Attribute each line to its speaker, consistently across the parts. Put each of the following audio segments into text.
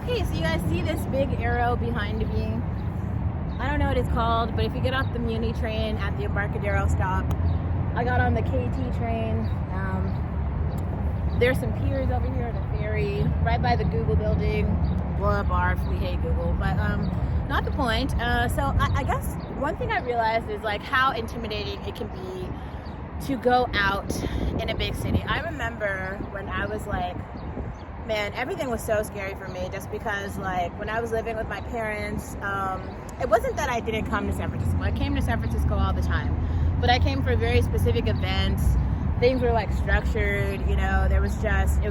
Speaker 1: Okay, so you guys see this big arrow behind me? I don't know what it's called, but if you get off the Muni train at the Bartable stop, I got on the KT train. There's some piers over here, the ferry, right by the Google building. Blah, barf, we hate Google, but not the point. So I guess one thing I realized is like how intimidating it can be to go out in a big city. I remember when I was like, man, everything was so scary for me just because like when I was living with my parents, it wasn't that I didn't come to San Francisco. I came to San Francisco all the time, but I came for very specific events. Things were like structured, you know, it was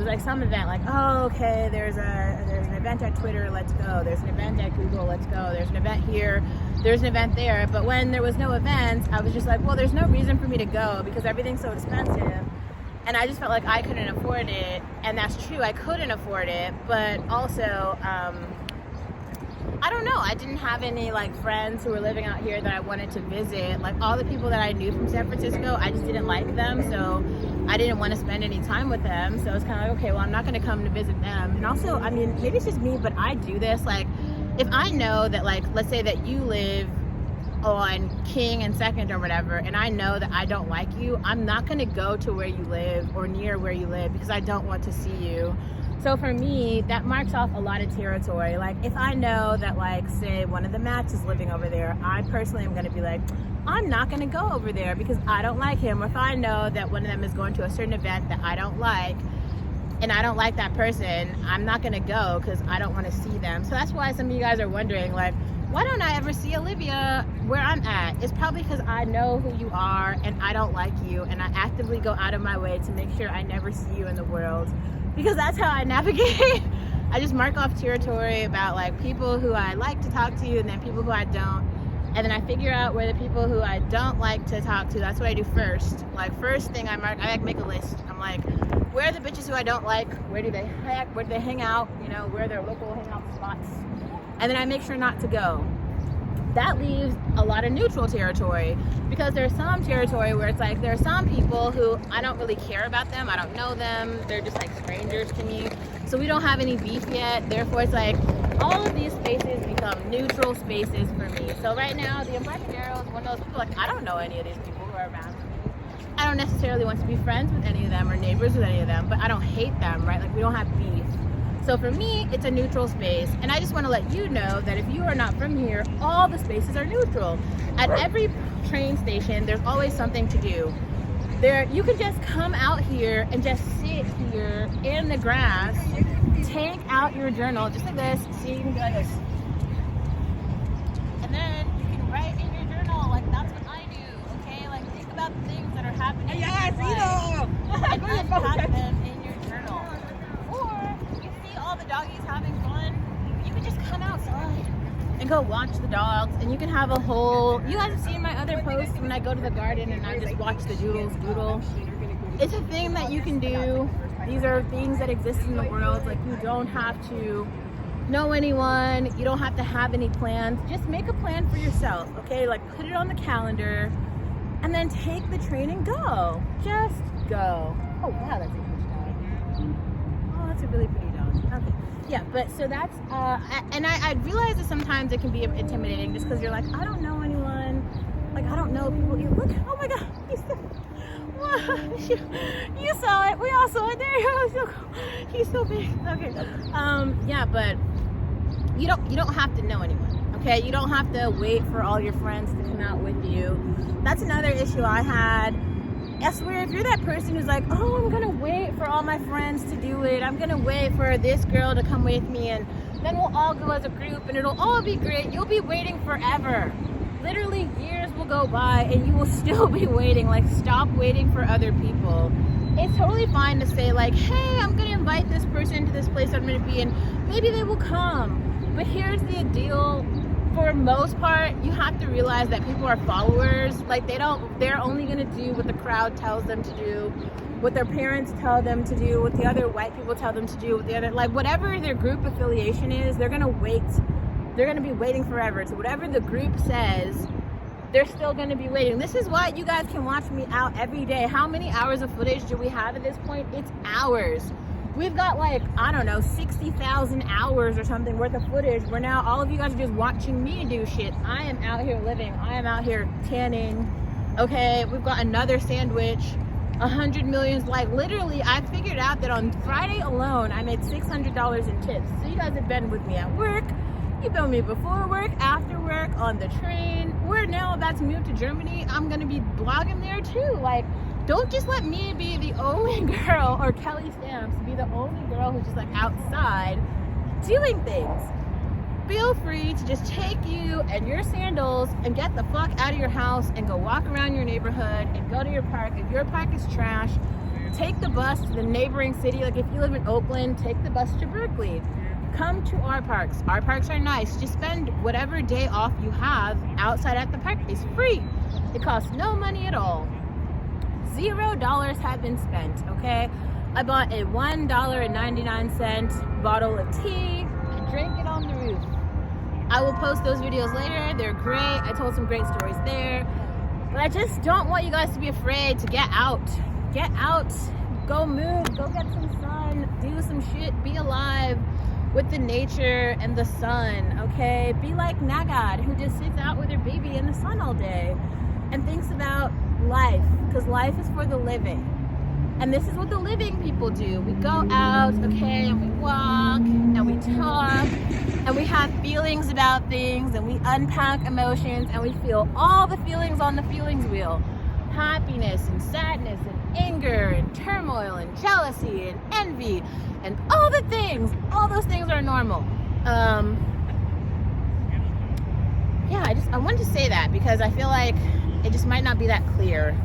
Speaker 1: like some event, like, oh, okay, there's an event at Twitter, let's go. There's an event at Google, let's go. There's an event here, there's an event there. But when there was no events, I was just like, well, there's no reason for me to go because everything's so expensive. And I just felt like I couldn't afford it. And that's true, I couldn't afford it. But also, I don't know, I didn't have any like friends who were living out here that I wanted to visit. Like all the people that I knew from San Francisco, I just didn't like them, so I didn't want to spend any time with them. So it's kind of like, okay, well, I'm not going to come to visit them. And also, I mean, maybe it's just me, but I do this, like, if I know that, like, let's say that you live on King and 2nd or whatever, and I know that I don't like you, I'm not going to go to where you live or near where you live because I don't want to see you. So for me, that marks off a lot of territory. Like if I know that, like, say one of the Matts is living over there, I personally am going to be like, I'm not going to go over there because I don't like him. Or if I know that one of them is going to a certain event that I don't like and I don't like that person, I'm not going to go because I don't want to see them. So that's why some of you guys are wondering, like, why don't I ever see Olivia where I'm at? It's probably because I know who you are and I don't like you, and I actively go out of my way to make sure I never see you in the world. Because that's how I navigate. I just mark off territory about like people who I like to talk to and then people who I don't. And then I figure out where the people who I don't like to talk to, that's what I do first. Like first thing I like make a list. I'm like, where are the bitches who I don't like? Where do they hang out? You know, where are their local hangout spots? And then I make sure not to go. That leaves a lot of neutral territory because there's some territory where it's like there are some people who I don't really care about them. I don't know them. They're just like strangers to me. So we don't have any beef yet. Therefore, it's like all of these spaces become neutral spaces for me. So right now, the Embarcadero is one of those people, like, I don't know any of these people who are around me. I don't necessarily want to be friends with any of them or neighbors with any of them, but I don't hate them, right? Like we don't have beef. So for me, it's a neutral space. And I just want to let you know that if you are not from here, all the spaces are neutral. At every train station, there's always something to do. You can just come out here and just sit here in the grass, take out your journal, just like this. See, you can be like this. And then you can write in your journal, like that's what I do, okay? Like think about the things that are happening in your life and unpack them in your journal. Or you see all the doggies having fun, you can just come outside and go watch the dogs, and you can have a whole, you guys have seen my other posts when I go to the garden and I just watch the doodles doodle. It's a thing that you can do. These are things that exist in the world. Like you don't have to know anyone, you don't have to have any plans. Just make a plan for yourself, okay? Like put it on the calendar and then take the train and go. Just go. Oh wow, that's a huge dog. Oh, that's a really pretty dog. Okay. Yeah, but so that's, and I realize that sometimes it can be intimidating just because you're like, I don't know anyone. Like, I don't know people. You look, oh my God, you saw it. We all saw it. There you go. He's so big. Okay. Yeah, but you don't have to know anyone. Okay, you don't have to wait for all your friends to come out with you. That's another issue I had. I swear, if you're that person who's like, oh, I'm gonna wait for all my friends to do it, I'm gonna wait for this girl to come with me, and then we'll all go as a group and it'll all be great, you'll be waiting forever. Literally years will go by and you will still be waiting. Like, stop waiting for other people. It's totally fine to say like, hey, I'm gonna invite this person to this place I'm gonna be in, maybe they will come. But here's the deal. For most part, you have to realize that people are followers. Like they're only gonna do what the crowd tells them to do, what their parents tell them to do, what the other white people tell them to do, what the other, like whatever their group affiliation is, they're gonna wait. They're gonna be waiting forever. So whatever the group says, they're still gonna be waiting. This is why you guys can watch me out every day. How many hours of footage do we have at this point? It's hours. we've got like, I don't know, 60,000 hours or something worth of footage where now all of you guys are just watching me do shit. I am out here living. I am out here tanning. Okay, we've got another sandwich. 100 million, like literally I figured out that on Friday alone I made $600 in tips. So you guys have been with me at work, you've been with me before work, after work, on the train. We're now about to move to Germany. I'm gonna be blogging there too. Like, don't just let me be the only girl, or Kelly Stamps be the only girl who's just like outside doing things. Feel free to just take you and your sandals and get the fuck out of your house and go walk around your neighborhood and go to your park. If your park is trash, take the bus to the neighboring city. Like if you live in Oakland, take the bus to Berkeley. Come to our parks. Our parks are nice. Just spend whatever day off you have outside at the park. It's free. It costs no money at all. $0 have been spent, okay? I bought a $1.99 bottle of tea and drank it on the roof. I will post those videos later. They're great. I told some great stories there. But I just don't want you guys to be afraid to get out. Get out. Go move. Go get some sun. Do some shit. Be alive with the nature and the sun, okay? Be like Nagad, who just sits out with her baby in the sun all day and thinks about life, because life is for the living. And this is what the living people do. We go out, okay, and we walk, and we talk, and we have feelings about things, and we unpack emotions, and we feel all the feelings on the feelings wheel. Happiness, and sadness, and anger, and turmoil, and jealousy, and envy, and all the things. All those things are normal. Yeah, I wanted to say that because I feel like it just might not be that clear